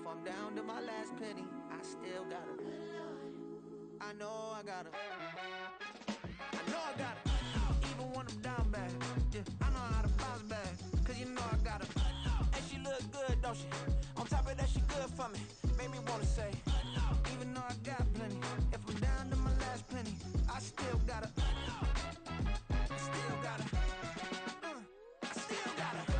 I'm down to my last penny, I still gotta. I know I gotta. I know I gotta. Even when I'm down bad, yeah, I know how to bounce back. Cause you know I gotta. And she look good, don't she? On top of that, she good for me. Made me wanna say, even though I got plenty, if I'm down to my last penny, I still gotta. I still gotta. I still gotta.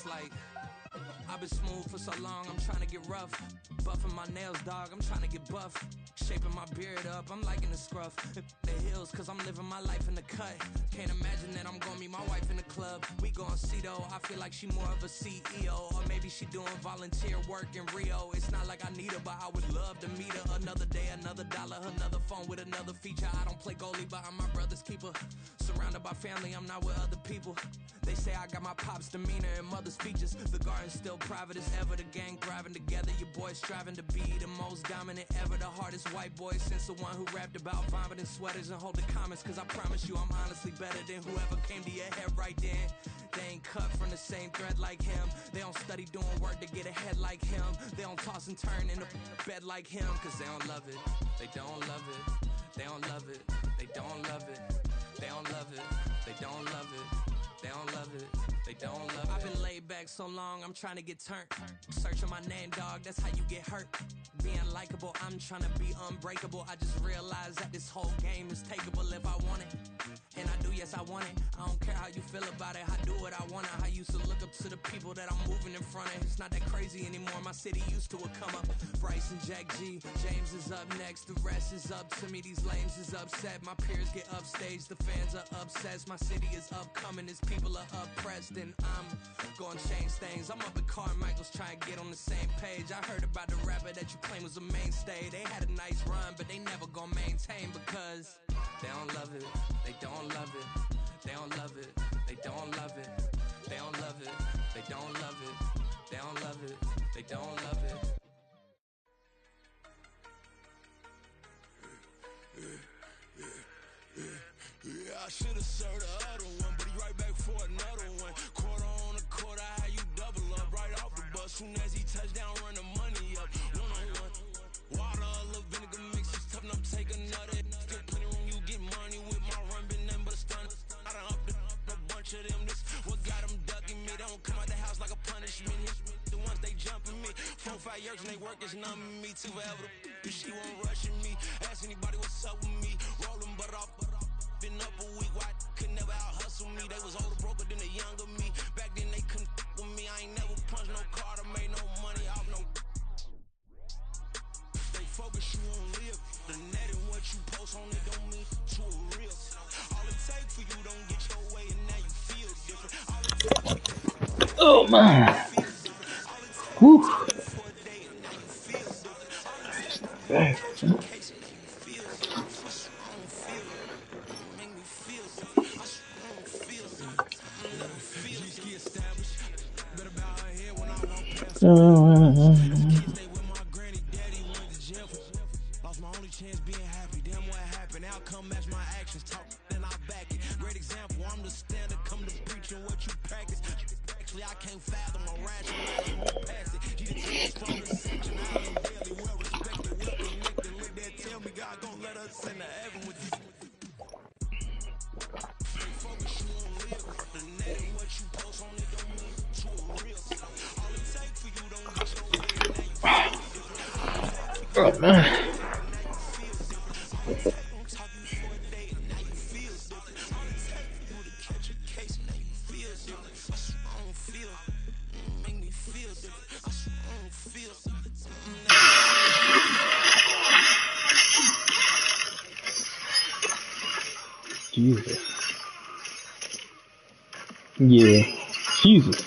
Like, I've been smooth for so long, I'm trying to get rough. Buffing my nails, dog, I'm trying to get buff. Shaping my beard up, I'm liking the scruff. The heels, cause I'm living my life in the cut. Can't imagine that I'm gonna meet my wife in the club. We gon' see though, I feel like she more of a CEO. Or maybe she doing volunteer work in Rio. It's not like I need her, but I would love to meet her. Another day, another dollar, another phone with another feature. I don't play goalie, but I'm my brother's keeper. Surrounded by family, I'm not with other people. They say I got my pop's demeanor and mother's features. The garden's still private as ever. The gang thriving together. Your boys striving to be the most dominant ever. The hardest white boy since the one who rapped about vomiting sweaters and holding comments. Cause I promise you I'm honestly better than whoever came to your head right then. They ain't cut from the same thread like him. They don't study doing work to get ahead like him. They don't toss and turn in the bed like him. Cause they don't love it. They don't love it. They don't love it. They don't love it. They don't love it. They don't love it. They don't love it, they don't love it. I've been laid back so long, I'm trying to get turned. Searching my name, dog, that's how you get hurt. Being likable, I'm trying to be unbreakable. I just realized that this whole game is takeable if I want it. And I do, yes, I want it. I don't care how you feel about it, I do what I want it. I used to look up to the people that I'm moving in front of. It's not that crazy anymore, my city used to come up. Bryce and Jack G, James is up next. The rest is up to me, these lames is upset. My peers get upstage, the fans are obsessed. My city is upcoming, its people are oppressed. And I'm gonna change things. I'm up at Carmichael's trying to get on the same page. I heard about the rapper that you claim was a mainstay. They had a nice run, but they never gonna maintain because they don't love it, they don't love it, they don't love it, they don't love it, they don't love it, they don't love it, they don't love it, they don't love it. I should've served the other one, but he right back for another one. Quarter on a quarter, how you double up right off the bus. Soon as he touch down, run the money up. One on one. Water, a little vinegar mix, it's tough enough to take another. Still plenty room, you get money with my run, been nothing but a stun. I done upped a bunch of them. This what got them ducking me. They don't come out the house like a punishment. The ones they jumping me. 4 or 5 years and they work is numbing me. Too forever. She won't rushing me. Ask anybody what's up with me. Rolling butt off. Been up a week, why could never out hustle me? They was older, broker than the younger me. Back then they couldn't with me. I ain't never punched no card or made no money off no. They focus you on live. The net and what you post on it don't mean to a real. All it take for you don't get your way and now you feel different. All it take for you. Oh man. Woo. For a day and now you feel different. All it take for you to catch a case and now you feel different. I swear I don't feel different. Make me feel different. I swear I don't feel different. I never feel different. Established. Better bow her head when I walk past. As a kid, stay with my granny, daddy went to jail for. Lost my only chance being happy. Damn what happened. Outcome match my actions. Talk then I back it. Great example. I'm the standard. Come to preaching what you practice. Actually, I can't fathom a rationale. Move past it. He done took us from the section. Island daily. Well respected. Well connected. Let that tell me God gon' let us in the heaven with these. They focus you on live. The net and what you post on it don't mean to a real. All it take for you don't get your way and now you feel different. All it take for you don't get your way and now you feel different. All it take don't talk you for a day and now you feel different. All it take for you to catch a case and now you feel different. I swear I don't feel. Make me feel different. I swear I don't feel. Jesus. Yeah. Jesus.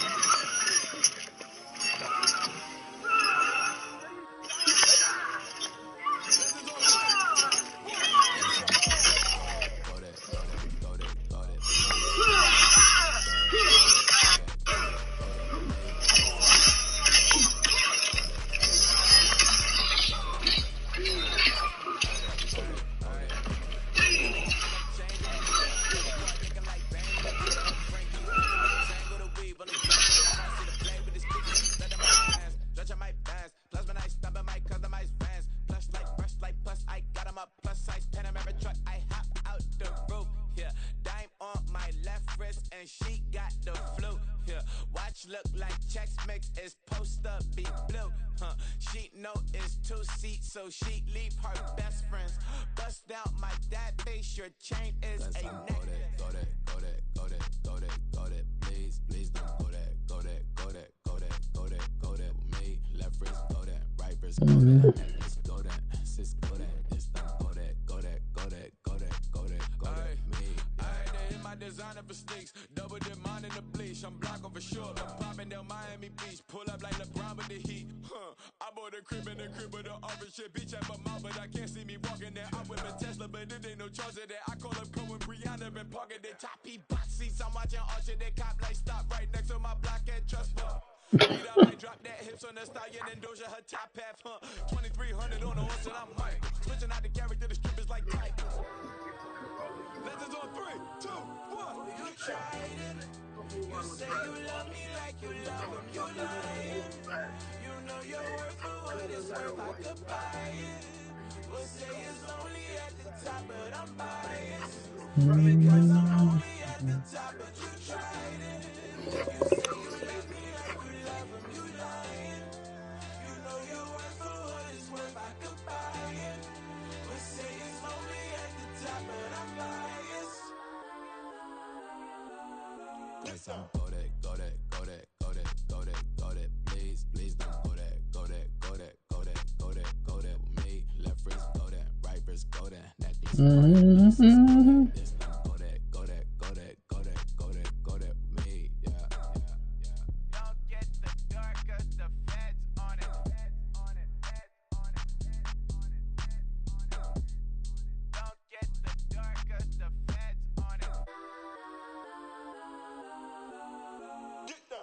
So she leave her best friends. Bust out my dad face, your chain is a neck. Go that, please, don't go that, go that, me, left wrist, go that, right wrist, go that, necklace, go that, sis, go that, this time, go that, me. They hit my designer for sneaks, double demand in the bleach, I'm blocking for sure, I'm popping down Miami Beach, pull up like LeBron with the heat, I bought a crib in the crib with the office shit. Bitch at my mouth, but I can't see me walking there. I'm with a Tesla, but it ain't no charge of that. I call up Cohen, Brianna, been parking the top P box seats. I'm watching Archer, they cop like stop right next to my block and trust fund. Beat up, I drop that hips on the stallion and Doja, her top half, 2300 on the horse and I'm Mike. Switching out the character, the strip is like tight. Legends on 3, 2, 1. You tried it. You say you love me like you love him, you lying. You know your worth for what it's worth, I could buy it. We'll say it's only at the top, but I'm biased. Because I'm only at the top, but you tried it. You say you love me like you love him, you lying. You know your worth for what it's worth, I could buy it. We'll say it's only at the top, but I'm biased. Go that, please, don't go that, me, left wrist, go that, right wrist, go that, necklace, go that, this time, go that, me, yeah. Don't get the dark, cause the feds on it. Don't get the dark, cause the feds on it. Get down.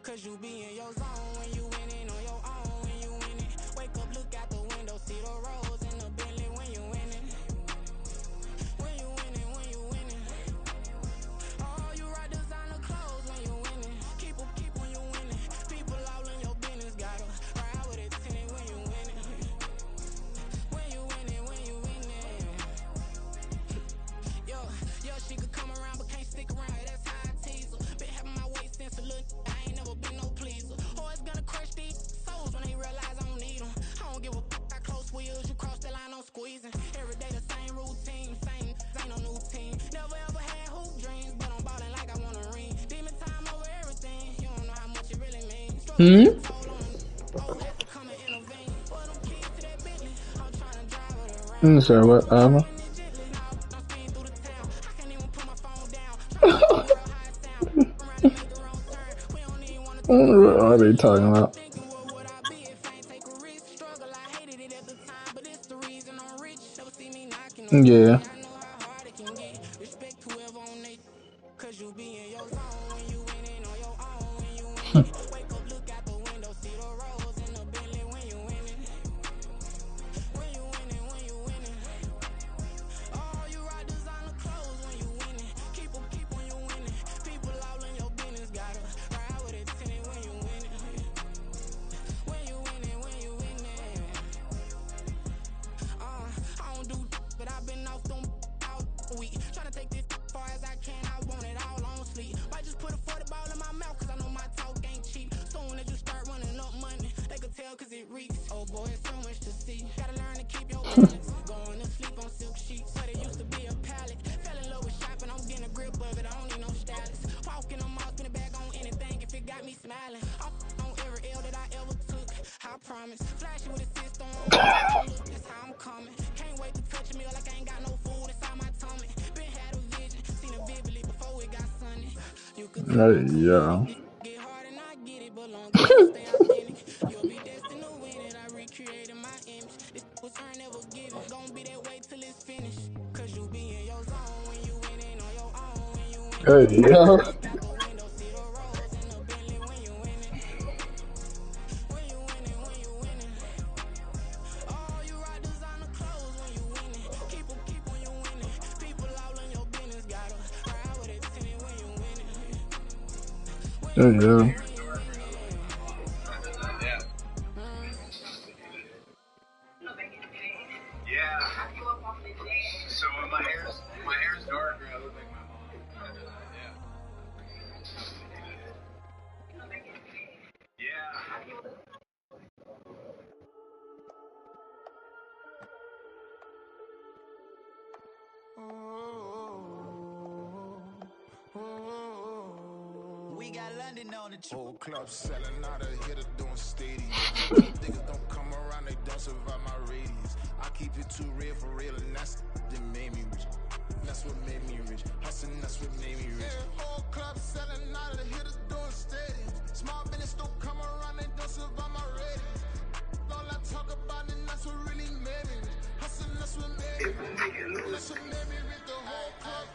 Cause you be in your zone when you winning on your own when you winning. Wake up, look out the window, see the rose in the Bentley when you winning. When you winning, when you winning. Oh, you ride designer clothes when you winning. Keep when you winning. People all in your business, gotta ride with it tinted when you winning. When you winning, when you winning. Yo, she could come around but can't stick around. That's how I tease her. Been having my weight since a little. I ain't never been no pleaser. Always gonna crush these souls when they realize I don't need them. I don't give a fuck how close we is. You cross the line, I'm squeezing. Every day the same routine, same ain't no new team. Never ever had hoop dreams, but I'm ballin' like I want a ring. Demon time over everything. You don't know how much it really means. Struggle toll on them. Oh, had to come and intervene. Put them kids to that Bentley. I'm trying to drive it around. Sorry, what? What are they talking about? Yeah. Cause you be in your zone when you winning on your own when you winning. Wake up, look out the window, see the rose in the Bentley when you winning. When you winning, when you winning. Oh, you ride designer clothes when you winning. Keep when you winning. People all in your business, gotta ride with it tinted when you winning. When you winning, when you winning. I don't do but I've been off them all week. Tryna take this far as I can, I want it all on sleep. Might just put a 40 ball in my mouth, cause I know my talk ain't cheap. Soon as you start running up money, they could tell cause it reeks. Oh boy, it's so much to see. Gotta learn to keep your balance. Going to sleep on silk sheets, but it used to be a pallet. Fell in love with shopping, I'm getting a grip of it, I don't need no stylist. Walking them off, spin it back on anything if it got me smiling. I'm on every L that I ever took, I promise. Flashing with a system on my phone, look, that's how I'm coming. Can't wait to touch a meal like I ain't got no food inside my tummy. Been had a vision, seen it vividly before it got sunny. You could tell I couldn't get hard and I get it, but long as you stay authentic, you'll be destined to win it. I recreated my image. This was earned, never given. Gonna be that way till it's finished. Cause you be in your zone when you winning on your own when you winning. Look out the window, see the rose in the Bentley when you winning. When you winning, when you winning. Oh, you ride designer clothes when you winning. Keep when you winning. People all in your business, gotta ride with it tinted when you winning. When you winning, when you winning. Yeah. So when my hair's darker, I look like my mom. Yeah. We got London on the Whole club selling out of hitter doing stadiums. Gold diggers don't come around, they don't survive my radius. I keep it too real for real, and that's that made me rich. That's what made me rich. Hustling, that's what made me rich. Yeah, whole club selling out of the hitters doing stadiums. Small business don't come around, they don't survive my radius. All I talk about, and that's what really made me rich. Hustling, that's what made me rich. That's what made me rich. The whole club,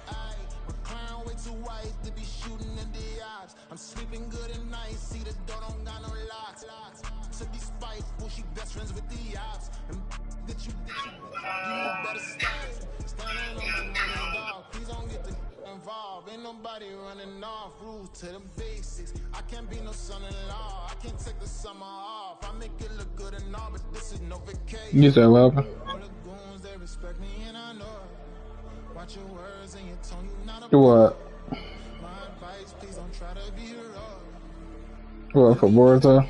McLaren way too white to be shooting in the eyes. I'm sleeping good at night, see the door don't got no locks. To be spiteful, she best friends with the ops. And that you better stop. Standing on my money, dog. Please don't get the involved. Ain't nobody running off. Rules to the basics. I can't be no son-in-law. I can't take the summer off. I make it look good and all, but this is no vacation. You said what? All the goons, they respect me and I know it. Watch your words and your tone, you not a what? My advice, please don't try to be heroic. What for Boruto?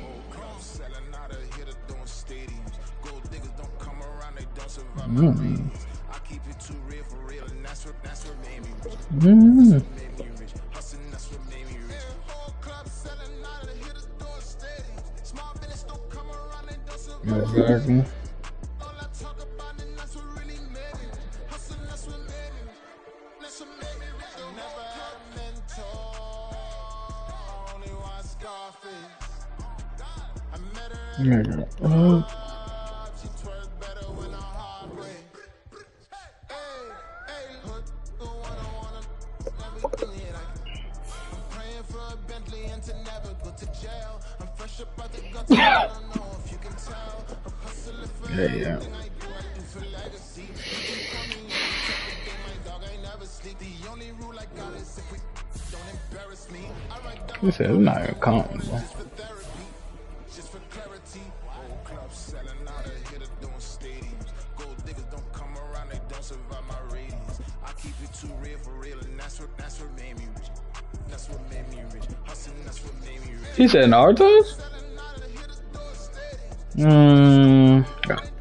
Selling out of here doing stadiums. Gold diggers don't come around, they don't survive my radius. I keep it too real for real, and that's what made me rich. That's what made me rich. Hustling, that's what made me rich. Whole club selling out of here doing stadiums. Small business don't come around, they don't survive my radius. All I talk about, and that's what really made me rich. Hustling, that's what made me rich. That's what made me rich. Never had a mentor, only one Scarface. I met her at the club, she twerks better when her heart breaks. Hey, hood, the one I wanna, everything that I'm praying for a Bentley and to never go Yeah. He said it's not even comfortable. He said Naruto's?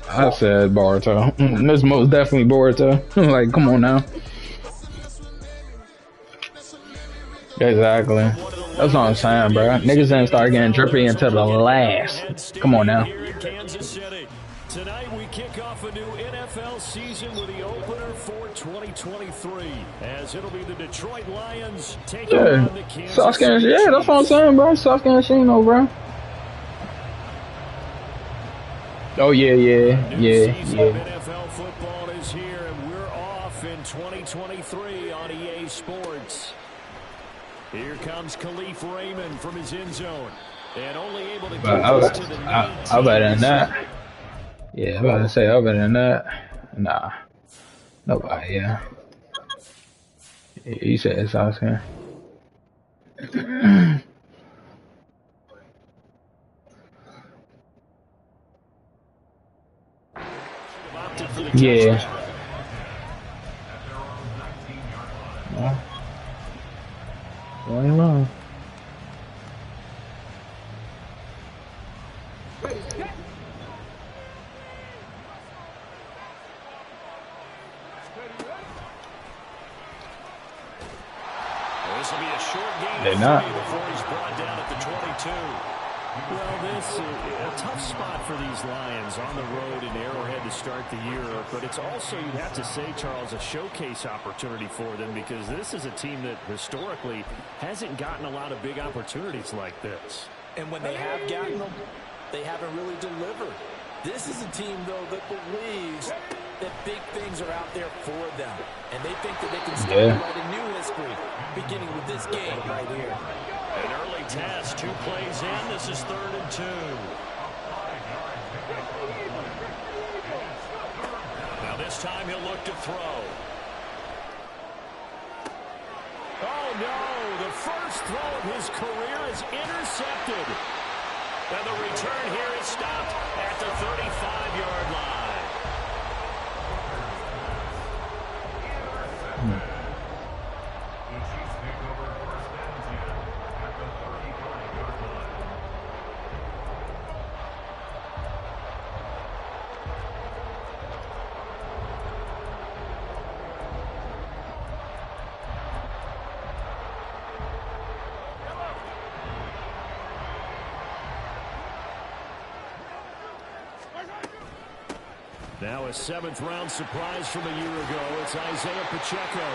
I said Boruto. This most definitely Boruto. Like, come on now. Exactly. That's what I'm saying, bro. Niggas didn't start getting drippy until the last. Come on now. Tonight we kick off a new NFL season with the opener for 2023, as it'll be the Detroit Lions taking on the Kansas City. Yeah, that's what I'm saying, bro. Sasuke and Shino, bro. Oh yeah. NFL football is here, and we're off in 2023 on EA Sports. Here comes Khalif Raymond from his end zone, and only able to get to the 19. I better than that. Yeah, I'm about to say I better than that. Nah, nobody. Yeah, he said it's Sasuke. Yeah. Going long. This will be a short game. They're not. Before he's brought down at the 22. Well, this is a tough spot for these Lions on the road in Arrowhead to start the year, but it's also, you'd have to say, Charles, a showcase opportunity for them, because this is a team that historically hasn't gotten a lot of big opportunities like this. And when they have gotten them, they haven't really delivered. This is a team, though, that believes that big things are out there for them, and they think that they can start write a new history, beginning with this game right here. An early test, 2 plays in. This is 3rd and 2. Now this time he'll look to throw. Oh no, the first throw of his career is intercepted. And the return here is stopped at the 35-yard line. Now a 7th-round surprise from a year ago. It's Isaiah Pacheco.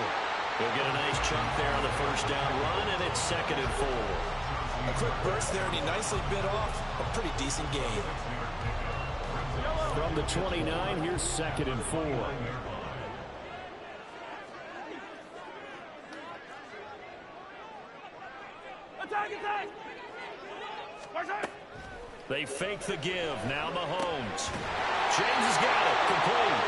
He'll get a nice chunk there on the first down run, and it's 2nd and 4. A quick burst there, and he nicely bit off a pretty decent gain. From the 29, here's 2nd and 4. Attack! They fake the give. Now Mahomes. James has got it. Complete.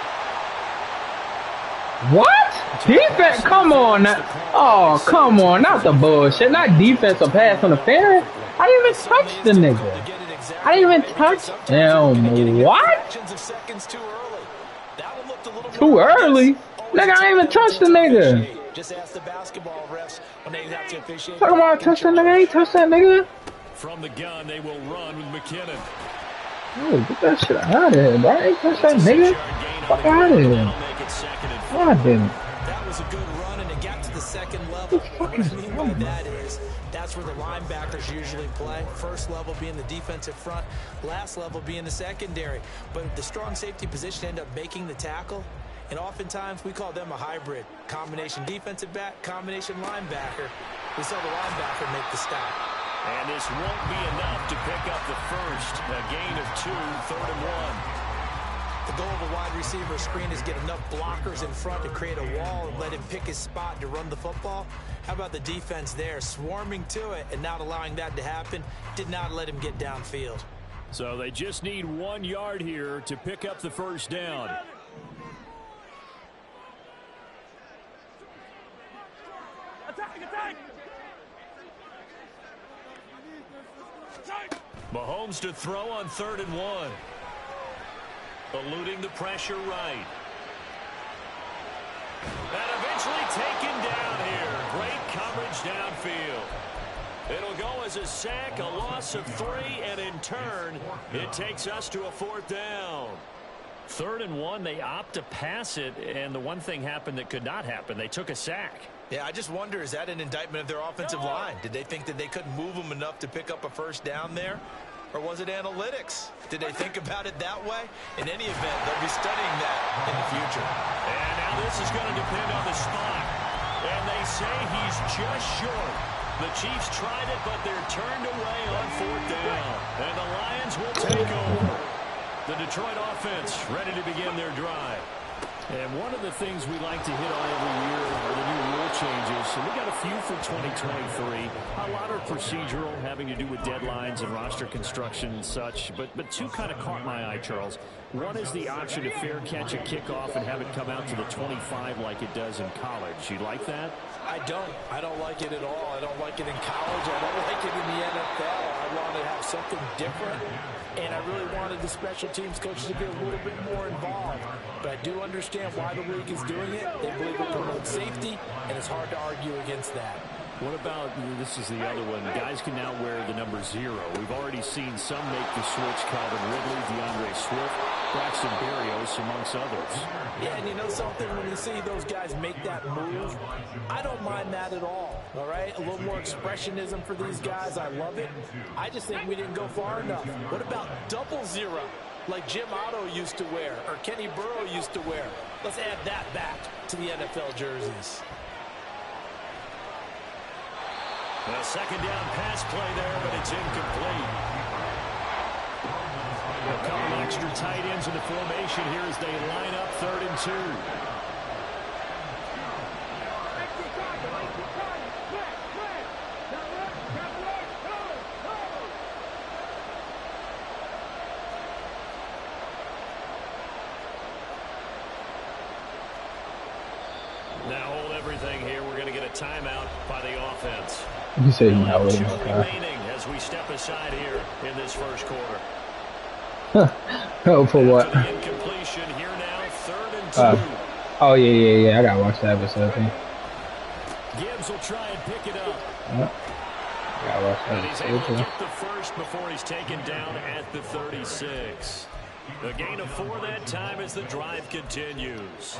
What? Defense? Come on now. Oh, come on. Not the bullshit. Not defensive pass on the fair. I didn't even touch the nigga. I didn't even touch him. What? Too early? Nigga, I didn't even touch the nigga. Just ask the basketball refs when they have to officiate. Talking about touch that nigga. I ain't touch that nigga. From the gun, they will run with McKinnon. Oh, get that shit out of here, bro. I ain't touch that nigga. Fuck out of here. God damn it. That was a good run, and it got to the 2nd level. What I mean by that is that's where the linebackers usually play. First level being the defensive front, last level being the secondary. But the strong safety position ended up making the tackle, and oftentimes we call them a hybrid. Combination defensive back, combination linebacker. We saw the linebacker make the stop. And this won't be enough to pick up the first. A gain of 2, 3rd and 1. The goal of a wide receiver screen is get enough blockers in front to create a wall and let him pick his spot to run the football. How about the defense there, swarming to it and not allowing that to happen? Did not let him get downfield. So they just need 1 yard here to pick up the first down. Mahomes to throw on 3rd and 1. Eluding the pressure right. And eventually taken down here. Great coverage downfield. It'll go as a sack, a loss of 3, and in turn, it takes us to a 4th down. 3rd and 1, they opt to pass it, and the one thing happened that could not happen. They took a sack. Yeah, I just wonder, is that an indictment of their offensive line? Did they think that they couldn't move them enough to pick up a first down there? Or was it analytics? Did they think about it that way? In any event, they'll be studying that in the future. And now this is going to depend on the spot. And they say he's just short. The Chiefs tried it, but they're turned away on 4th down. And the Lions will take over. The Detroit offense ready to begin their drive. And one of the things we like to hit on every year are the new rule changes. And we got a few for 2023. A lot are procedural, having to do with deadlines and roster construction and such. But 2 kind of caught my eye, Charles. One is the option to fair catch a kickoff and have it come out to the 25 like it does in college. You like that? I don't like it at all. I don't like it in college. I don't like it in the NFL. I want to have something different. And I really wanted the special teams coaches to get a little bit more involved. But I do understand why the league is doing it. They believe it promotes safety, and it's hard to argue against that. What about, this is the other one, guys can now wear the number 0. We've already seen some make the switch, Calvin Ridley, DeAndre Swift, Braxton Berrios, amongst others. Yeah, and you know something, when you see those guys make that move, I don't mind that at all right? A little more expressionism for these guys. I love it. I just think we didn't go far enough. What about 00, like Jim Otto used to wear, or Kenny Burrow used to wear? Let's add that back to the NFL jerseys. A second down pass play there, but it's incomplete. A couple extra tight ends in the formation here as they line up 3rd and 2. Now hold everything here. We're going to get a timeout by the offense. You say you know it. Remaining as we step aside here in this first quarter. Oh, for what? Incompletion here now, 3rd and 2. Oh yeah. I gotta watch that episode. Gibbs will try and pick it up. I gotta watch that and he's able to episode. get the first before he's taken down at the 36. A gain of 4 that time as the drive continues.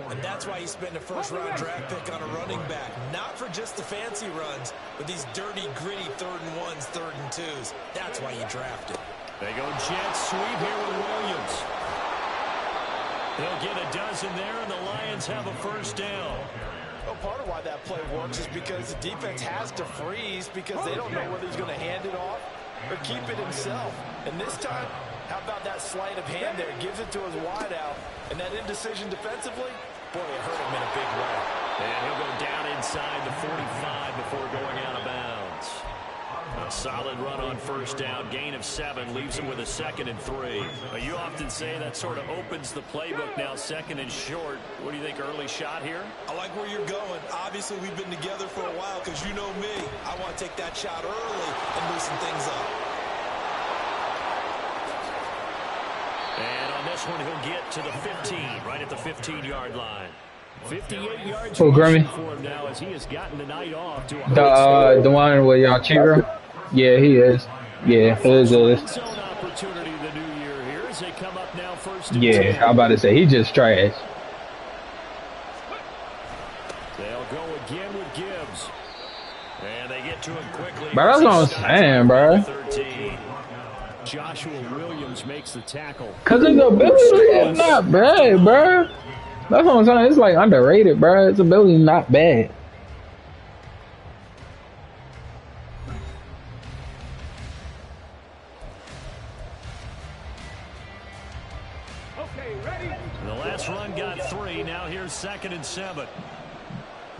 And that's why you spend a first-round draft pick on a running back. Not for just the fancy runs, but these dirty, gritty 3rd and 1s, 3rd and 2s. That's why you draft him. They go jet sweep here with Williams. They'll get a dozen there, and the Lions have a first down. Well, part of why that play works is because the defense has to freeze because they don't know whether he's going to hand it off or keep it himself. And this time, how about that sleight of hand there? Gives it to his wideout. And that indecision defensively, boy, it hurt him in a big way. And he'll go down inside the 45 before going out of bounds. A solid run on first down. Gain of 7 leaves him with a 2nd and 3. You often say that sort of opens the playbook now, 2nd and short. What do you think, early shot here? I like where you're going. Obviously, we've been together for a while because you know me. I want to take that shot early and loosen things up. And on this one, he'll get to the 15, right at the 15-yard line. 58 yards Oh, Grammy. for him now as he has gotten the night off to a The one with y'all cheer. Yeah, he is. Yeah, his is. zone opportunity the new year here as they come up now 1st and 10. Yeah, I'm about to say he just trash. They'll go again with Gibbs. And they get to him quickly. Bro, that's what I'm saying, bro. 13. Joshua Williams makes the tackle. Cause his ability is not bad, bro. That's what I'm saying. It's like underrated, bro. His ability is not bad. Okay, 2nd and 7.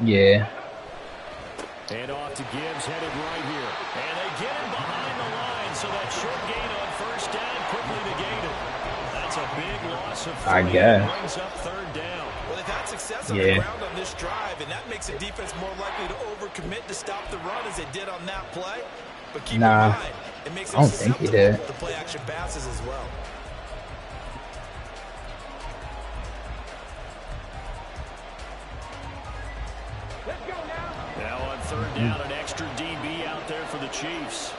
Yeah. And off to Gibbs, headed right here. And they get him behind the line, so that short gain on 1st down quickly negated. That's a big loss of 3. I guess. Brings up 3rd down. Well, they've had success on the ground on this drive, and that makes the defense more likely to overcommit to stop the run as they did on that play. But keep in mind, it makes them susceptible to play-action passes as well. Now on 3rd down, an extra DB out there for the Chiefs.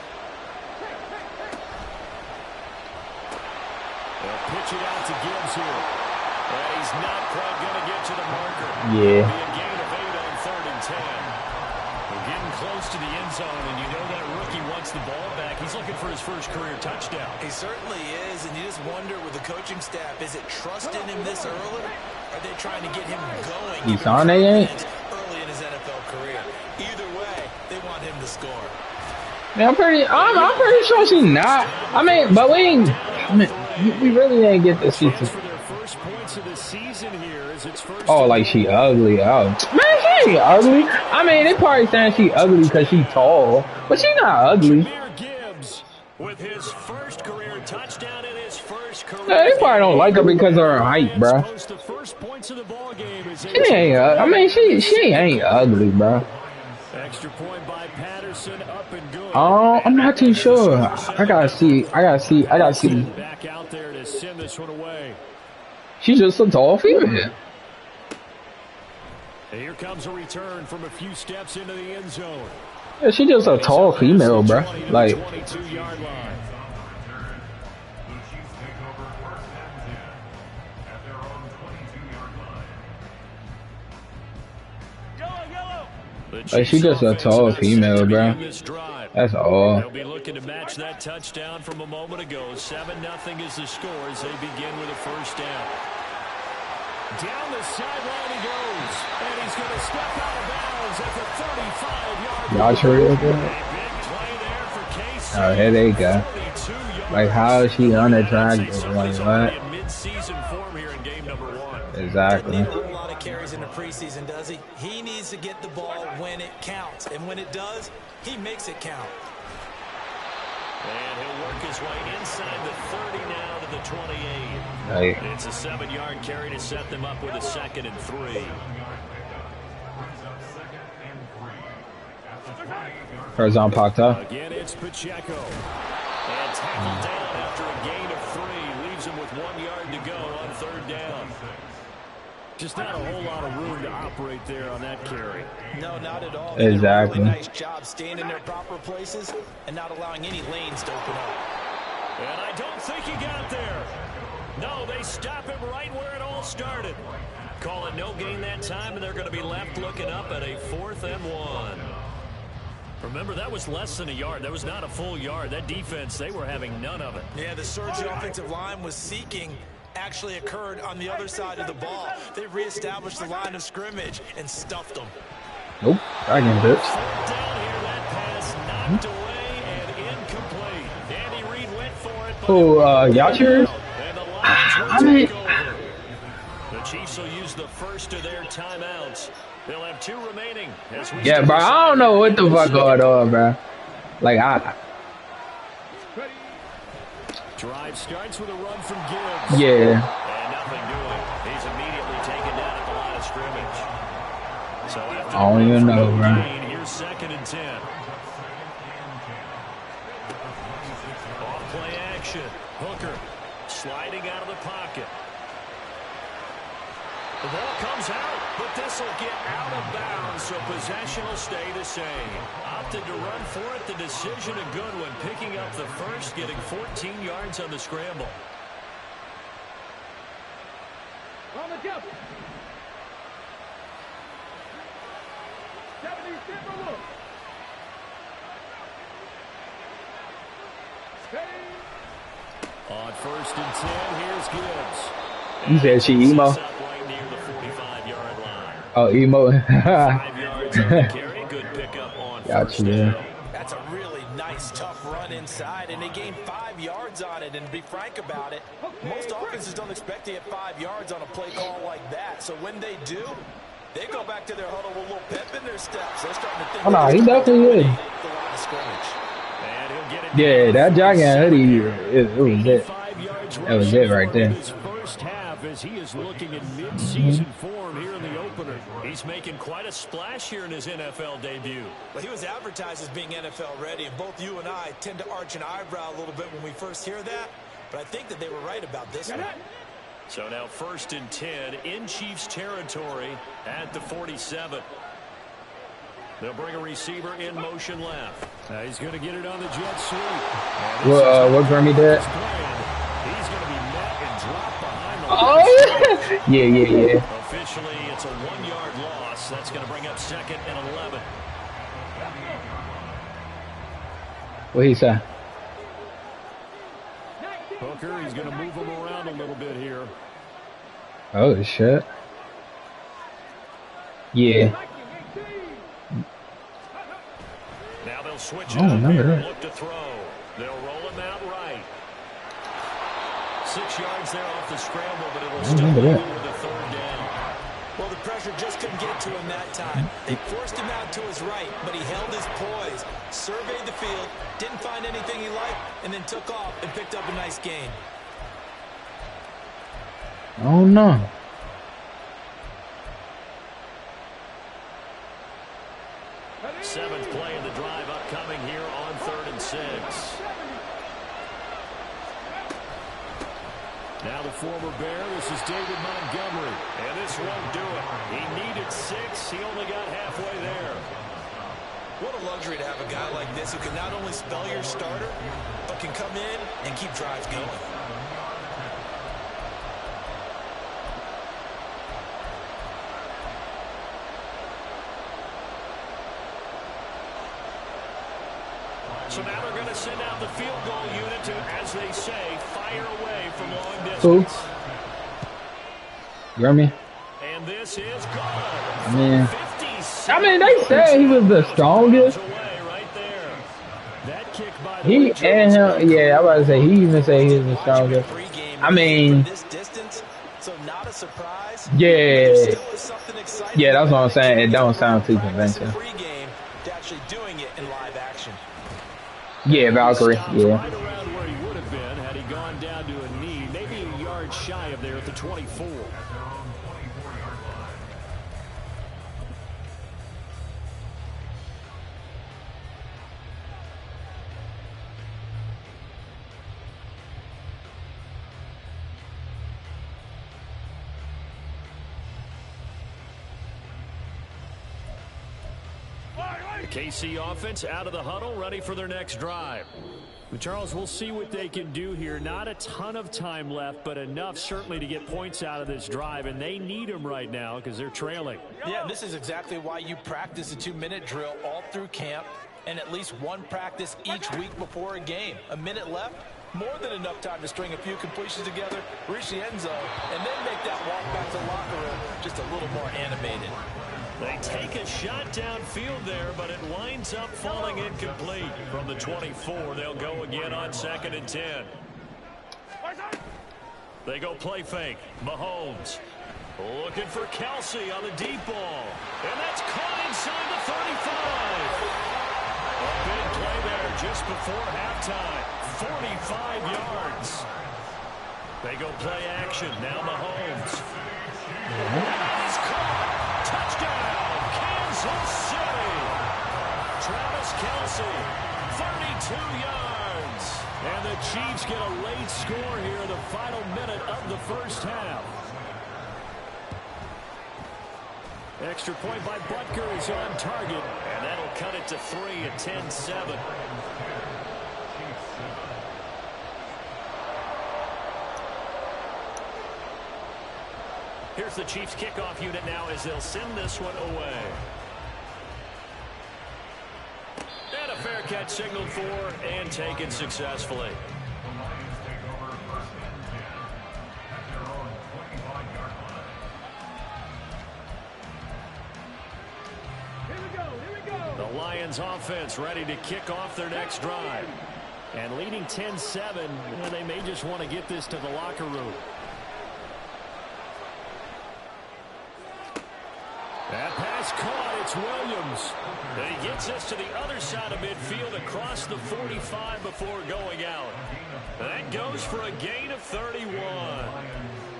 They'll pitch it out to Gibbs here. And he's not quite going to get to the marker. Yeah. It'll be a gain of 8 on 3rd and 10. They're getting close to the end zone, and you know that rookie wants the ball back. He's looking for his first career touchdown. He certainly is, and you just wonder with the coaching staff, is it trust in him this early? Are they trying to get him going? He's on they ain't. Early in his NFL career. Either way, they want him to score. Yeah, I'm pretty sure she's not. I mean, but we ain't. I mean, we really ain't get to see. Oh, like she ugly. Oh, man, she ain't ugly. I mean, they probably saying she ugly because she tall, but she not ugly. Gibbs with his first career touchdown in his first career. Yeah, they probably don't like her because of her height, bro. She ain't. I mean, she ain't ugly, bro. Extra point by Patterson, up and good. Oh, I'm not too sure. I gotta see. Back out there to send this one away. She's just a tall female. And here comes a return from a few steps into the end zone. Yeah, she's just a tall female, bro. Like. 22-yard line. Like, she just a tall female, bro. That's all. They'll be looking to match that touchdown from a moment ago. 7-0 is the score as they begin with a first down. Down the sideline he goes, and he's going to step out of bounds at the 35-yard line. Y'all sure is that? Oh, here they go. Like, how is she unattractive? Like, what? Mid-season form here in game number 1. Exactly. A whole lot of carries in the preseason, does he? He needs to get the ball when it counts, and when it does, he makes it count. And he'll work his way inside the 30 now to the 28. Right. It's a 7-yard carry to set them up with a 2nd and 3. Curzon popped up. Again, it's Pacheco. And tackled down after a gain of 3. Leaves him with 1 yard to go on 3rd down. Just not a whole lot of room to operate there on that carry. No, not at all. Exactly. Really nice job staying in their proper places and not allowing any lanes to open up. And I don't think he got there. No, they stop him right where it all started. Call it no gain that time, and they're going to be left looking up at a 4th and 1. Remember, that was less than a yard. That was not a full yard. That defense, they were having none of it. Yeah, the surge the offensive line was seeking actually occurred on the other side of the ball. They reestablished the line of scrimmage and stuffed them. Nope, dragging bitch. Down here, that pass knocked away and incomplete. Andy Reid went for it. Oh, y'all cheers? I mean, the Chiefs will use the first of their timeouts. They'll have 2 remaining. Yeah, bro, I don't know what the fuck going on, bro. Like, Drive starts with a run from Gibbs. Yeah. And nothing doing. He's immediately taken down at the line of scrimmage. So after I don't even know, bro. Here's 2nd and 10. Off play action. Hooker sliding out of the pocket. The ball comes out, but this will get out of bounds, so possession will stay the same. Opted to run for it. The decision a good one, picking up the first, getting 14 yards on the scramble. On the jump. 70 step look. On 1st and 10, here's Gibbs. You said she emo? Right near the 45-yard line. Oh, emo. 5 yards on the carry. Good pickup on Gotcha, 1st down. That's a really nice nice, tough run inside, and they gained 5 yards on it. And to be frank about it, most offenses don't expect to get 5 yards on a play call like that. So when they do, they go back to their huddle with a little pep in their steps. They're starting to think. Oh, no, he definitely is. Yeah, that jogging hoodie, it was it. That was it right there. First half as he is looking in mid-season form here in the opener. He's making quite a splash here in his NFL debut. Well, he was advertised as being NFL ready, and both you and I tend to arch an eyebrow a little bit when we first hear that, but I think that they were right about this one. So now 1st and 10 in Chiefs territory at the 47. They'll bring a receiver in motion left. He's going to get it on the jet sweep. What Grammy did? He's going to be met and dropped behind the Oh, yeah. Officially, it's a 1-yard loss. That's going to bring up 2nd and 11. What he say? Hooker, he's going to move him around a little bit here. Oh, shit. Yeah. Now they'll switch I don't remember and that. look to throw. They'll roll him out right. 6 yards there off the scramble, but it will still remember be that. with a 3rd down. Well, the pressure just couldn't get to him that time. They forced him out to his right, but he held his poise, surveyed the field, didn't find anything he liked, and then took off and picked up a nice gain. Oh, no. Seventh play of the drive upcoming here on 3rd and 6. Now the former Bear, this is David Montgomery. And this won't do it. He needed 6. He only got halfway there. What a luxury to have a guy like this who can not only spell your starter, but can come in and keep drives going. So now they're going to send out the field goal unit to, as they say, fire away from long Who? distance. Grammy? And this is good. I mean, they said he was the strongest. Away right there. That kick by the He way, and him, yeah, I was about to say, he even said he was the strongest. I mean, This distance, so not a surprise. yeah. Still is something exciting. Yeah, that's what I'm saying. It don't sound too convincing. Pre-game to actually doing it in live action. Yeah, Valkyrie, Stops yeah. right around where he would have been had he gone down to a knee, maybe a yard shy of there at the 24. The KC offense out of the huddle, ready for their next drive. But Charles, we'll see what they can do here. Not a ton of time left, but enough certainly to get points out of this drive, and they need them right now because they're trailing. Yeah, this is exactly why you practice a 2-minute drill all through camp and at least one practice each week before a game. A minute left, more than enough time to string a few completions together, reach the end zone, and then make that walk back to the locker room just a little more animated. They take a shot downfield there, but it winds up falling incomplete. From the 24, they'll go again on 2nd and 10. They go play fake. Mahomes looking for Kelsey on the deep ball. And that's caught inside the 35. A big play there just before halftime. 45 yards. They go play action. Now Mahomes. He's caught. Touchdown, Kansas City. Travis Kelce, 32 yards. And the Chiefs get a late score here in the final minute of the first half. Extra point by Butker is on target, and that'll cut it to 3 at 10-7. Here's the Chiefs kickoff unit now as they'll send this one away. And a fair catch signaled for and taken successfully. Here we go. The Lions offense ready to kick off their next drive. And leading 10-7, they may just want to get this to the locker room. That pass caught. It's Williams. And he gets us to the other side of midfield across the 45 before going out. That goes for a gain of 31.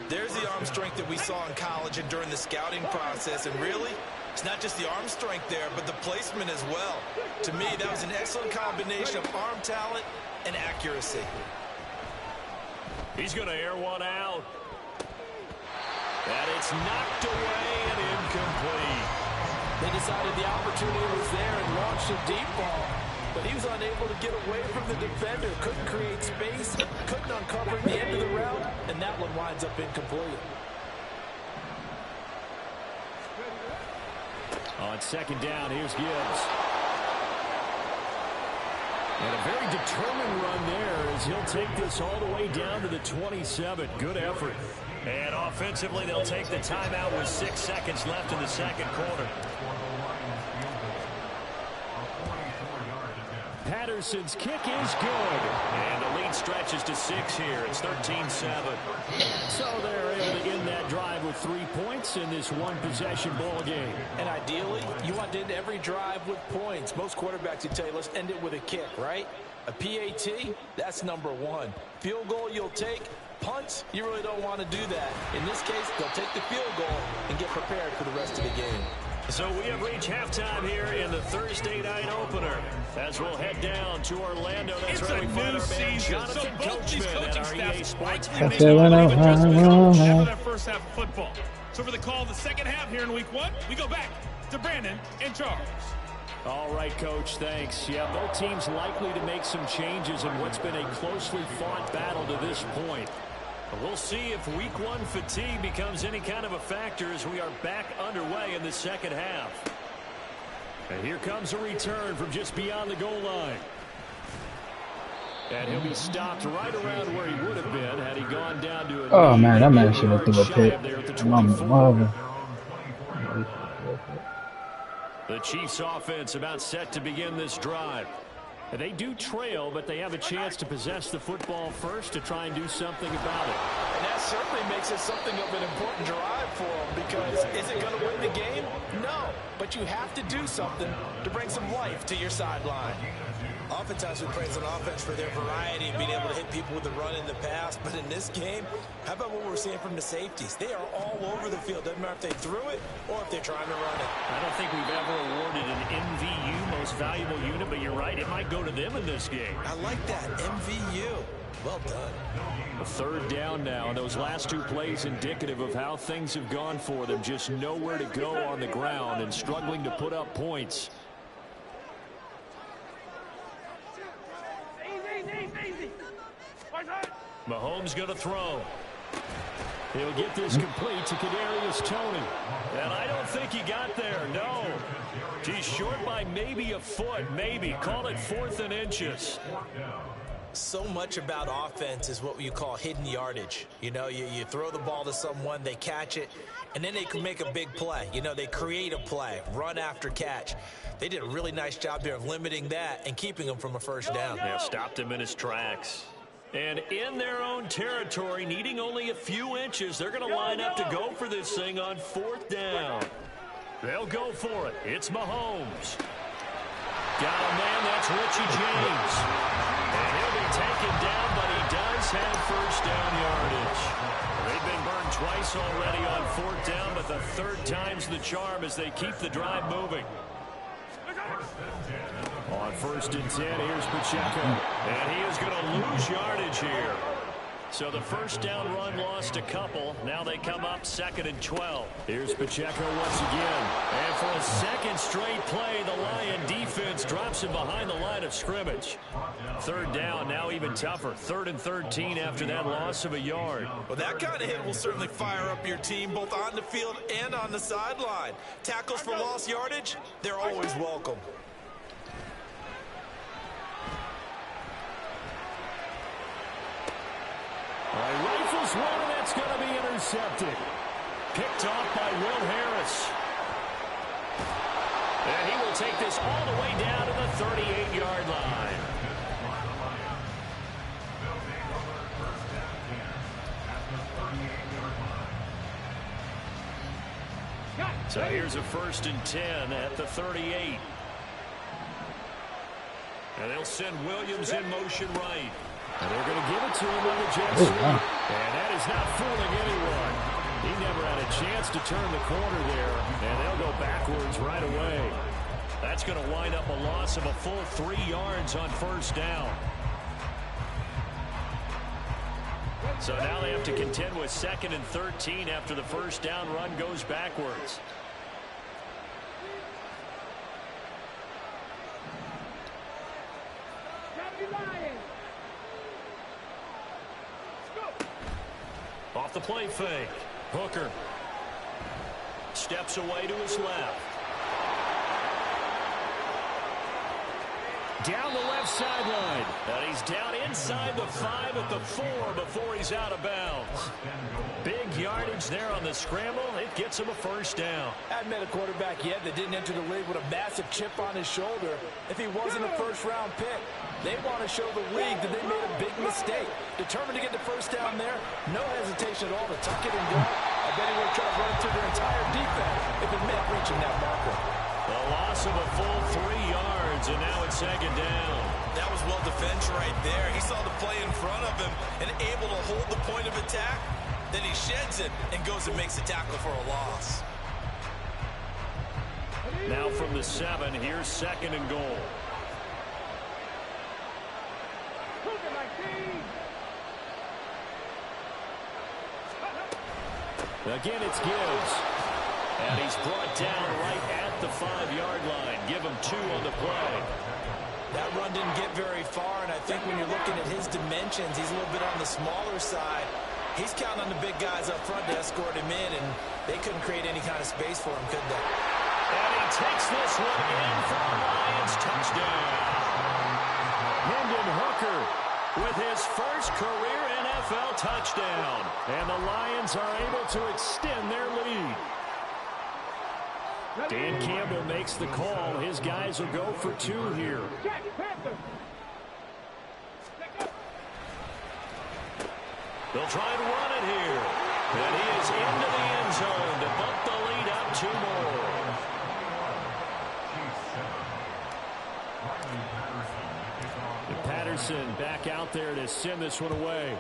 There's the arm strength that we saw in college and during the scouting process. And really, it's not just the arm strength there, but the placement as well. To me, that was an excellent combination of arm talent and accuracy. He's going to air one out. And it's knocked away and incomplete. They decided the opportunity was there and launched a deep ball. But he was unable to get away from the defender. Couldn't create space. Couldn't uncover the end of the route. And that one winds up incomplete. On second down, here's Gibbs. And a very determined run there as he'll take this all the way down to the 27. Good effort. And offensively, they'll take the timeout with 6 seconds left in the second quarter. Patterson's kick is good. And the lead stretches to 6 here. It's 13-7. So they're able to end that drive with 3 points in this one-possession ball game. And ideally, you want to end every drive with points. Most quarterbacks would tell you, let's end it with a kick, right? A PAT, that's number 1. Field goal you'll take. Punts, you really don't want to do that. In this case, they'll take the field goal and get prepared for the rest of the game. So we have reached halftime here in the Thursday night opener. As we'll head down to Orlando, that's where we find our man Jonathan Coachman at our EA Sports. After that first half of football. So for the call of the second half here in week 1, we go back to Brandon and Charles. All right, Coach, thanks. Yeah, both teams likely to make some changes in what's been a closely fought battle to this point. But we'll see if week 1 fatigue becomes any kind of a factor as we are back underway in the second half. And here comes a return from just beyond the goal line. And he'll be stopped right around where he would have been had he gone down to a Oh man, that man should have threw a pick. The Chiefs offense about set to begin this drive. They do trail, but they have a chance to possess the football first to try and do something about it. And that certainly makes it something of an important drive for them, because is it going to win the game? No, but you have to do something to bring some life to your sideline. Oftentimes we praise an offense for their variety and being able to hit people with the run in the pass. But in this game, how about what we're seeing from the safeties? They are all over the field. Doesn't matter if they threw it or if they're trying to run it. I don't think we've ever awarded an MVU, most valuable unit, but you're right. It might go to them in this game. I like that. MVU. Well done. A third down now. And those last 2 plays indicative of how things have gone for them. Just nowhere to go on the ground and struggling to put up points. Mahomes going to throw. He'll get this complete to Kadarius Toney. And I don't think he got there, no. He's short by maybe a foot, maybe. Call it 4th and inches. So much about offense is what you call hidden yardage. You know, you throw the ball to someone, they catch it, and then they can make a big play. You know, they create a play, run after catch. They did a really nice job there of limiting that and keeping him from a first down. Yeah, stopped him in his tracks. And in their own territory, needing only a few inches, they're going to line up to go for this thing on 4th down. They'll go for it. It's Mahomes. Got a man, that's Richie James. And he'll be taken down, but he does have first down yardage. They've been burned twice already on 4th down, but the 3rd time's the charm as they keep the drive moving. On 1st and 10, here's Pacheco. And he is going to lose yardage here. So the first down run lost a couple. Now they come up 2nd and 12. Here's Pacheco once again. And for a second straight play, the Lion defense drops him behind the line of scrimmage. 3rd down, now even tougher. 3rd and 13 after that loss of a yard. Well, that kind of hit will certainly fire up your team, both on the field and on the sideline. Tackles for lost yardage, they're always welcome. Rifles one, and that's going to be intercepted. Picked off by Will Harris. And he will take this all the way down to the 38-yard line. So here's a 1st and 10 at the 38. And they'll send Williams in motion right. And they're going to give it to him on the jet sweep. And that is not fooling anyone. He never had a chance to turn the corner there. And they'll go backwards right away. That's going to wind up a loss of a full 3 yards on 1st down. So now they have to contend with 2nd and 13 after the 1st down run goes backwards. Off the play fake. Hooker steps away to his left. Down the left sideline. And he's down inside the 5 at the 4 before he's out of bounds. Big yardage there on the scramble. It gets him a 1st down. I haven't met a quarterback yet that didn't enter the league with a massive chip on his shoulder if he wasn't a 1st-round pick. They want to show the league that they made a big mistake. Determined to get the 1st down there. No hesitation at all to tuck it and go. I bet he would have tried to run through their entire defense if it meant reaching that marker. The loss of a full 3 yards, and now it's 2nd down. That was well defended right there. He saw the play in front of him and able to hold the point of attack. Then he sheds it and goes and makes a tackle for a loss. Now from the 7, here's 2nd and goal. Again, it's Gibbs. And he's brought down right at the 5-yard line. Give him 2 on the play. That run didn't get very far, and I think when you're looking at his dimensions, he's a little bit on the smaller side. He's counting on the big guys up front to escort him in, and they couldn't create any kind of space for him, could they? And he takes this one in for the Lions touchdown. Hendon Hooker with his first career NFL touchdown. And the Lions are able to extend their lead. Dan Campbell makes the call. His guys will go for 2 here. They'll try and run it here. And he is into the end zone to bump the lead up 2 more. And Patterson back out there to send this one away.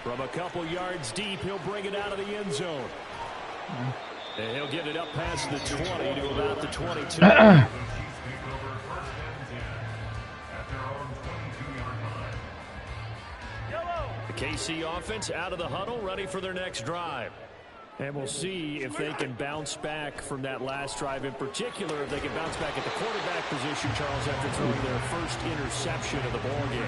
From a couple yards deep, he'll bring it out of the end zone. And he'll get it up past the 20 to about the 22. The KC offense out of the huddle, ready for their next drive. And we'll see if they can bounce back from that last drive. In particular, if they can bounce back at the quarterback position, Charles, after throwing their first interception of the ballgame.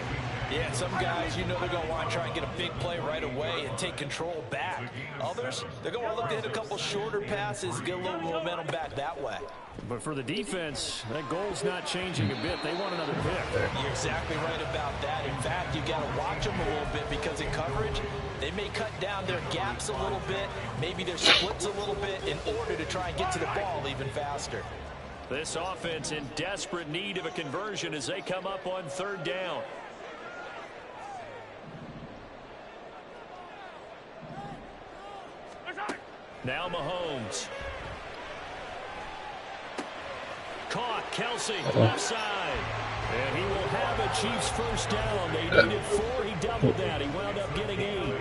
Yeah, some guys, you know they're going to want to try and get a big play right away and take control back. Others, they're going to look to hit a couple shorter passes, get a little momentum back that way. But for the defense, that goal's not changing a bit. They want another pick. You're exactly right about that. In fact, you got to watch them a little bit because in coverage, they may cut down their gaps a little bit, maybe their splits a little bit in order to try and get to the ball even faster. This offense in desperate need of a conversion as they come up on 3rd down. Now Mahomes. Caught. Kelsey, left side. And he will have a Chiefs 1st down. They needed 4. He doubled that. He wound up getting 8.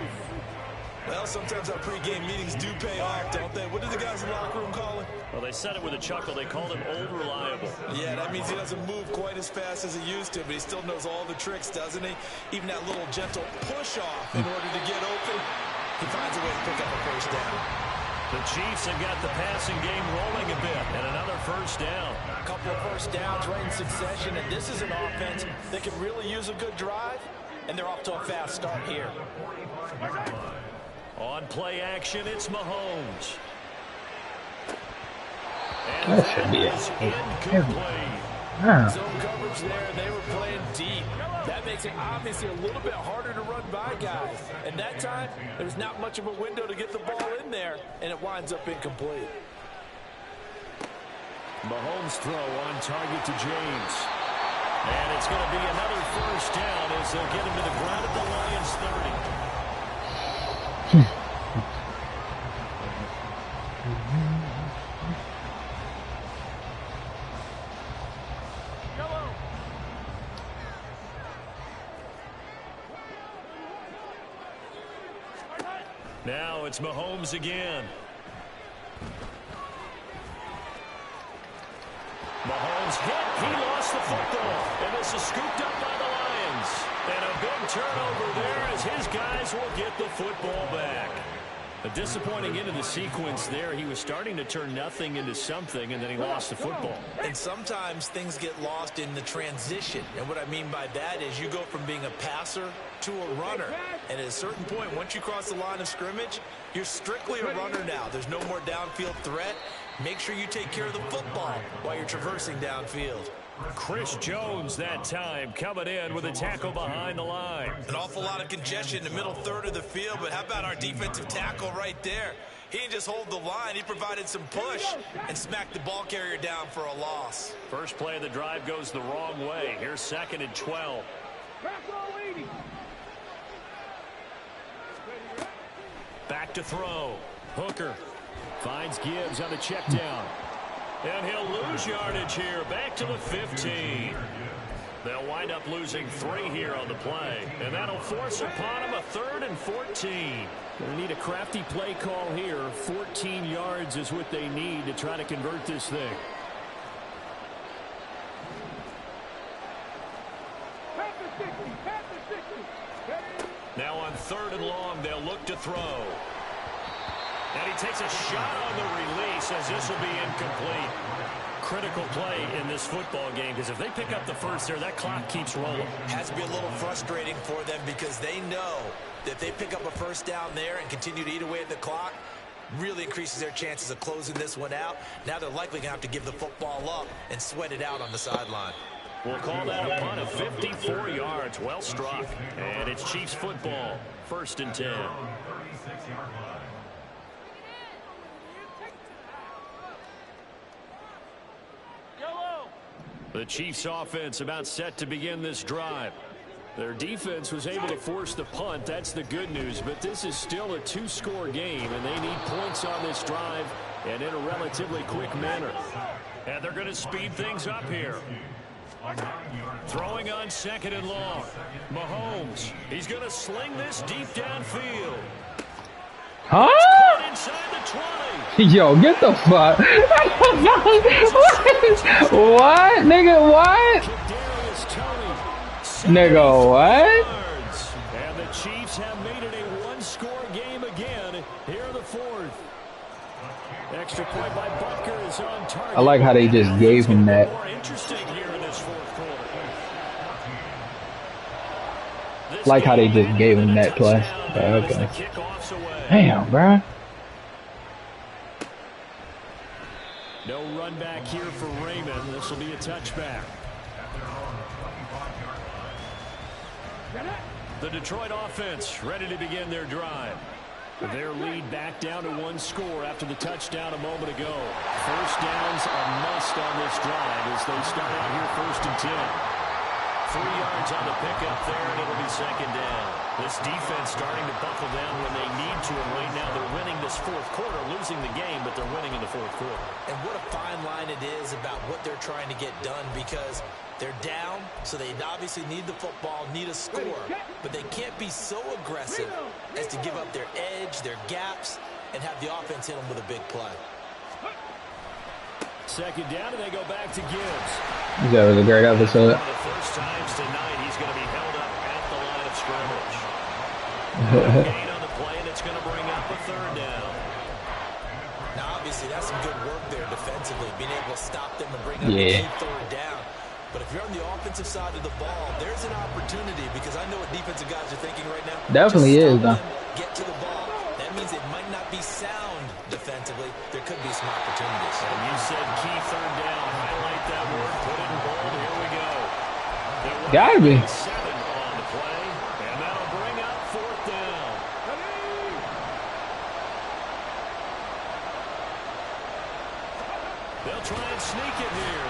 Well, sometimes our pregame meetings do pay off, don't they? What did the guys in the locker room call it? Well, they said it with a chuckle. They called him old reliable. Yeah, that means he doesn't move quite as fast as he used to, but he still knows all the tricks, doesn't he? Even that little gentle push-off in order to get open, he finds a way to pick up a 1st down. The Chiefs have got the passing game rolling a bit, and another 1st down. A couple of 1st downs right in succession, and this is an offense that can really use a good drive, and they're off to a fast start here. On play action, it's Mahomes. And that is incomplete. Zone coverage there, they were playing deep. That makes it obviously a little bit harder to run by guys. And that time, there's not much of a window to get the ball in there, and it winds up incomplete. Mahomes' throw on target to James. And it's going to be another first down as they'll get him to the ground at the Lions 30. Now it's Mahomes again. Mahomes hit. He lost the football. And this is scooped up by the Lions. And a big turnover there as his guys will get the football back. A disappointing end of the sequence there. He was starting to turn nothing into something, and then he lost the football. And sometimes things get lost in the transition. And what I mean by that is you go from being a passer to a runner. And at a certain point, once you cross the line of scrimmage, you're strictly a runner now. There's no more downfield threat. Make sure you take care of the football while you're traversing downfield. Chris Jones that time coming in with a tackle behind the line. An awful lot of congestion in the middle third of the field, but how about our defensive tackle right there? He didn't just hold the line, he provided some push and smacked the ball carrier down for a loss. First play of the drive goes the wrong way. Here's 2nd and 12. Back to throw. Hooker finds Gibbs on the check down. And he'll lose yardage here, back to the 15. They'll wind up losing 3 here on the play, and that'll force upon them a 3rd and 14. They need a crafty play call here. 14 yards is what they need to try to convert this thing. Now on 3rd and long, they'll look to throw. And he takes a shot on the release as this will be incomplete. Critical play in this football game because if they pick up the first there, that clock keeps rolling. Has to be a little frustrating for them because they know that if they pick up a first down there and continue to eat away at the clock, really increases their chances of closing this one out. Now they're likely going to have to give the football up and sweat it out on the sideline. We'll call that a punt of 54 yards. Well struck. And it's Chiefs football. 1st and 10. The Chiefs offense about set to begin this drive. Their defense was able to force the punt. That's the good news. But this is still a 2-score game, and they need points on this drive and in a relatively quick manner. And they're going to speed things up here. Throwing on 2nd and long. Mahomes. He's going to sling this deep downfield. Huh? Inside the 20. Yo, get the fuck. What? Nigga, what? Nigga, what? And the Chiefs have made it a 1-score game again here in the 4th. Extra point by Butker is on target. I like how they just gave him that. More interesting here in this 4th quarter. Like how they just gave him that play. Okay. Damn, bro. No run back here for Raymond. This will be a touchback. The Detroit offense ready to begin their drive. Their lead back down to 1 score after the touchdown a moment ago. First down's a must on this drive as they start out here 1st and 10. 3 yards on the pickup there, and it'll be 2nd down. This defense starting to buckle down when they need to, and right now they're winning this 4th quarter, losing the game, but they're winning in the 4th quarter. And what a fine line it is about what they're trying to get done because they're down, so they obviously need the football, need a score, but they can't be so aggressive as to give up their edge, their gaps, and have the offense hit them with a big play. 2nd down, and they go back to Gibbs. That was a great episode. One of the first times tonight he's going to be held up at the line of scrimmage. Gain on the play, and it's going to bring up a 3rd down. Now, obviously, that's some good work there defensively, being able to stop them and bring up a 3rd down. But if you're on the offensive side of the ball, there's an opportunity because I know what defensive guys are thinking right now. Definitely is, though. Get to the ball. That means it might not be sound defensively. There could be some opportunities. And you said key 3rd down. Highlight that word. Put it in bold. Here we go. Gotta be. 7 They'll try and sneak it here.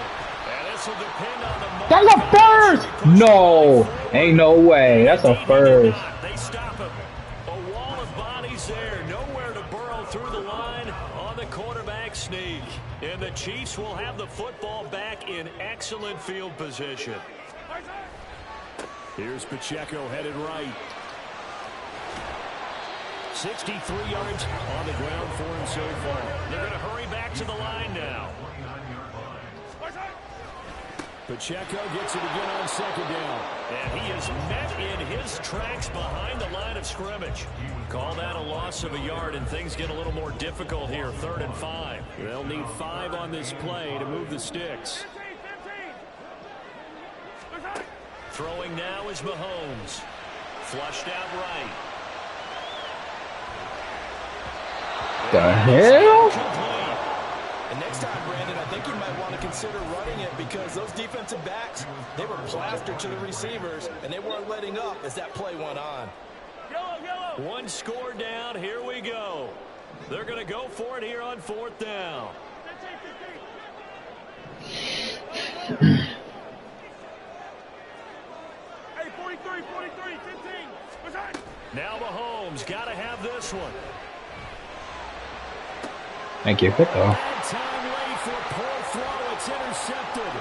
And this will depend on the mark. That's a first! No. Ain't no way. That's a first. They stop him. A wall of bodies there. Nowhere to burrow through the line on the quarterback sneak. And the Chiefs will have the football back in excellent field position. Here's Pacheco headed right. 63 yards on the ground for him so far. They're going to hurry back to the line now. Pacheco gets it again on second down. And he is met in his tracks behind the line of scrimmage. Call that a loss of a yard, and things get a little more difficult here. 3rd and 5. They'll need 5 on this play to move the sticks. Throwing now is Mahomes. Flushed out right. The hell? And next time, Brandon, I think you might want to consider running it because those defensive backs, they were plastered to the receivers, and they weren't letting up as that play went on. One score down. Here we go. They're going to go for it here on 4th down. Hey, 43, 15. Now Mahomes got to have this one. Thank you. Good though. Time late for poor throw. It's intercepted.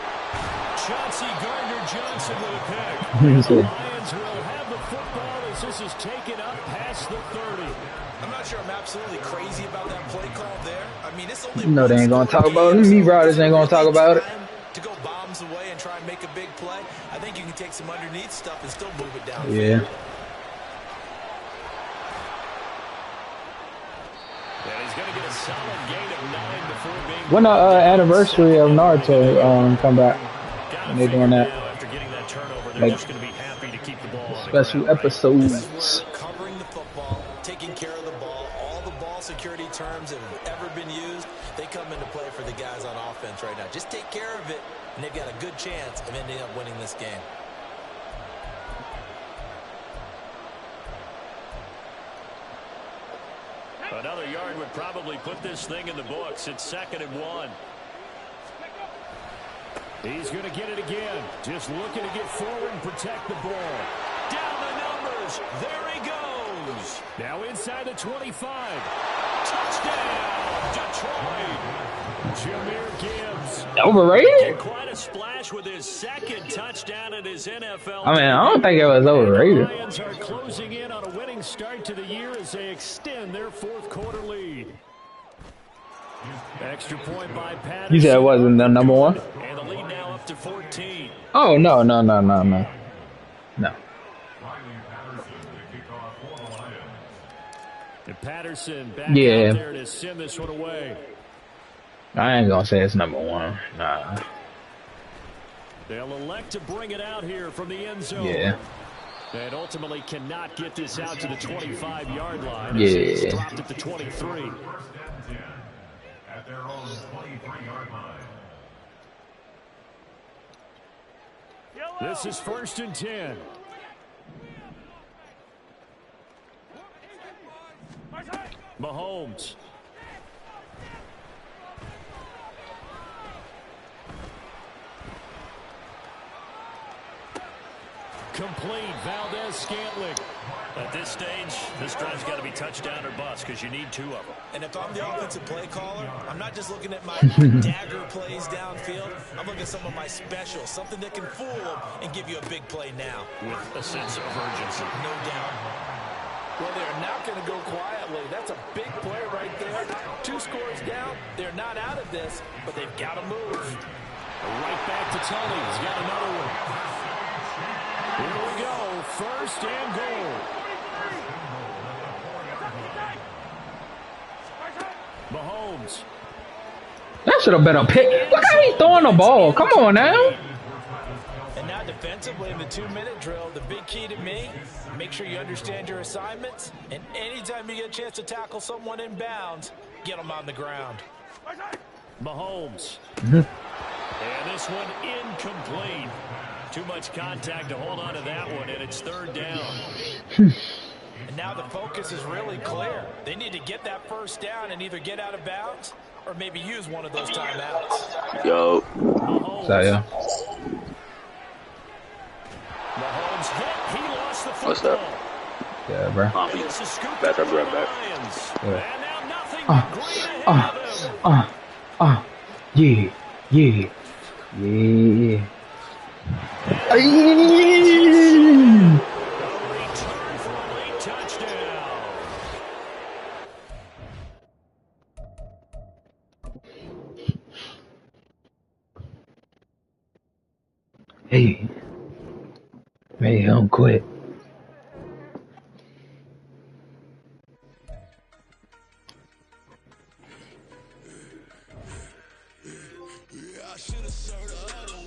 Chauncey Gardner-Johnson with a pick. The Lions will have the football as this is taken up past the 30. I'm not sure I'm absolutely crazy about that play call there. I mean, it's only No, they ain't gonna talk about it. Me Riders ain't gonna talk about it. To go bombs away and try and make a big play. I think you can take some underneath stuff and still move it down. Yeah. And he's going to get a solid gain of 9 before being... When the anniversary of Naruto come back? When they doing that? After getting that turnover, they're Like, just going to be happy to keep the ball on special the episodes. Covering the football, taking care of the ball, all the ball security terms that have ever been used, they come into play for the guys on offense right now. Just take care of it, and they've got a good chance of ending up winning this game. Another yard would probably put this thing in the books. It's 2nd and 1. He's going to get it again. Just looking to get forward and protect the ball. Down the numbers. There he goes. Now inside the 25. Touchdown, Detroit. Jameer Gibbs. Overrated? Quite a splash with his 2nd touchdown in his NFL. I mean, I don't think it was overrated. The Lions are closing in on a winning start to the year as they extend their 4th quarter lead. Extra point by Patterson. You said it wasn't the number 1? And the lead now up to 14. Oh, no. No. And Patterson back Yeah. out there to send this one away. I ain't gonna say it's number 1. Nah. They'll elect to bring it out here from the end zone. Yeah. And ultimately cannot get this out to the 25-yard line. Yeah. It's dropped at the 23. At their own 23-yard line. This is 1st and 10. Mahomes. Complete. Valdez-Scantling. At this stage, this drive's got to be touchdown or bust because you need 2 of them. And if I'm the offensive play caller, I'm not just looking at my dagger plays downfield. I'm looking at some of my specials, something that can fool them and give you a big play now. With a sense of urgency. No doubt. Well, they're not going to go quietly. That's a big play right there. 2 scores down. They're not out of this, but they've got to move. Right back to Tony. He's got another one. Here we go. 1st and goal. Mahomes. That should have been a pick. Look how he's throwing the ball. Come on now. And now defensively in the 2-minute drill, the big key to me, make sure you understand your assignments. And anytime you get a chance to tackle someone in bounds, get them on the ground. Mahomes. And this one incomplete. Too much contact to hold on to that one, and it's 3rd down. And now the focus is really clear. They need to get that 1st down and either get out of bounds or maybe use one of those timeouts. Yo. So, yeah. What's up? Yeah, bro. Back, I'll be right back. Yeah. Yeah. Yeah. Hey. Hey, don't quit. I should've served her other